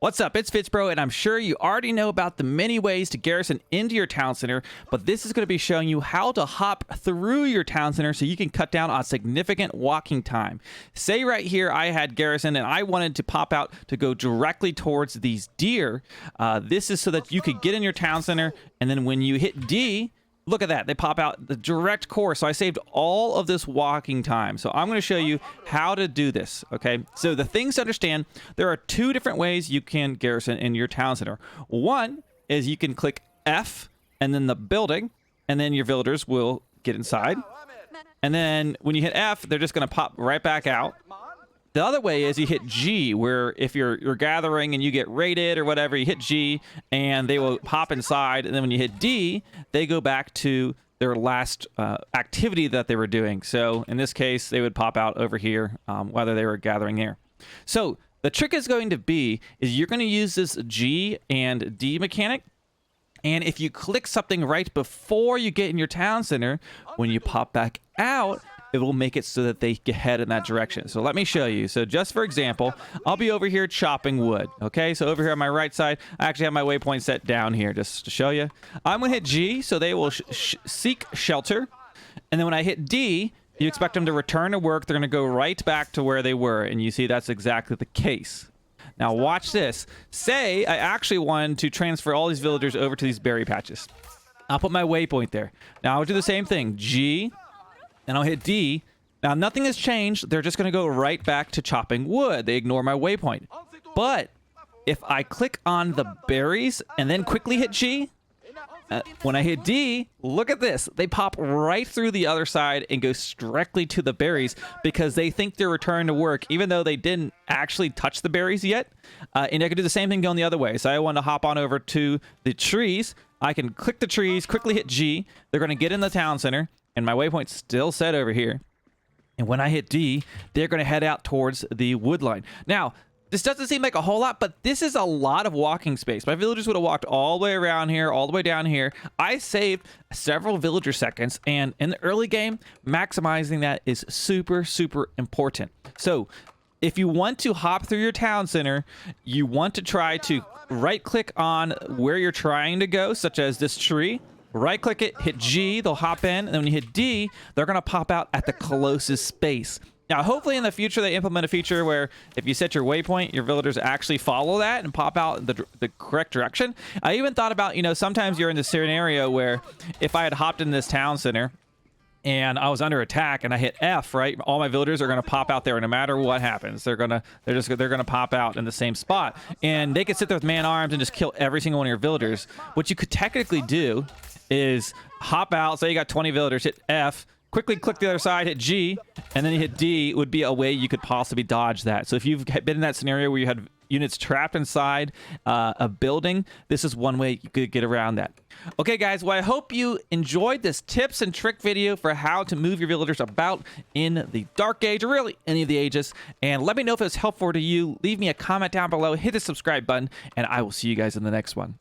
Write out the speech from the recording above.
What's up? It's FitzBro, and I'm sure you already know about the many ways to garrison into your town center, but this is going to be showing you how to hop through your town center so you can cut down on significant walking time. Say right here I had garrison and I wanted to pop out to go directly towards these deer. This is so that you could get in your town center, and then when you hit D, look at that, they pop out the direct course. So I saved all of this walking time. So I'm going to show you how to do this. Okay, so the things to understand, there are two different ways you can garrison in your town center. One is you can click F and then the building, and then your villagers will get inside. And then when you hit F, they're just going to pop right back out. The other way is you hit G, where if you're gathering and you get raided or whatever, you hit G and they will pop inside. And then when you hit D, they go back to their last activity that they were doing. So in this case, they would pop out over here, whether they were gathering here. So the trick is going to be, is you're going to use this G and D mechanic. And if you click something right before you get in your town center, when you pop back out, it will make it so that they can head in that direction. So let me show you. So just for example, I'll be over here chopping wood. Okay, so over here on my right side, I actually have my waypoint set down here just to show you. I'm gonna hit G, so they will seek shelter. And then when I hit D, you expect them to return to work. They're gonna go right back to where they were. And you see that's exactly the case. Now watch this. Say I actually wanted to transfer all these villagers over to these berry patches. I'll put my waypoint there. Now I'll do the same thing, G, and I'll hit D. Now, nothing has changed. They're just going to go right back to chopping wood. They ignore my waypoint. But if I click on the berries and then quickly hit G, when I hit D, look at this. They pop right through the other side and go directly to the berries because they think they're returning to work, even though they didn't actually touch the berries yet. And I could do the same thing going the other way. So I want to hop on over to the trees. I can click the trees, quickly hit G. They're going to get in the town center. And my waypoint's still set over here. And when I hit D, they're going to head out towards the wood line. Now, this doesn't seem like a whole lot, but this is a lot of walking space. My villagers would have walked all the way around here, all the way down here. I saved several villager seconds. And in the early game, maximizing that is super, super important. So if you want to hop through your town center, you want to try to right-click on where you're trying to go, such as this tree. Right click it, hit G, they'll hop in, and then when you hit D, they're going to pop out at the closest space. Now, hopefully in the future, they implement a feature where if you set your waypoint, your villagers actually follow that and pop out in the correct direction. I even thought about, sometimes you're in this scenario where if I had hopped in this town center and I was under attack and I hit F, right? All my villagers are going to pop out there, and no matter what happens, they're going to pop out in the same spot. And they could sit there with man-arms and just kill every single one of your villagers. What you could technically do is hop out, say you got 20 villagers, hit F, quickly click the other side, hit G, and then you hit D. Would be a way you could possibly dodge that. So if you've been in that scenario where you had units trapped inside a building, this is one way you could get around that. Okay, guys, well, I hope you enjoyed this tips and trick video for how to move your villagers about in the Dark Age, or really any of the ages. And let me know if it was helpful to you. Leave me a comment down below, hit the subscribe button, and I will see you guys in the next one.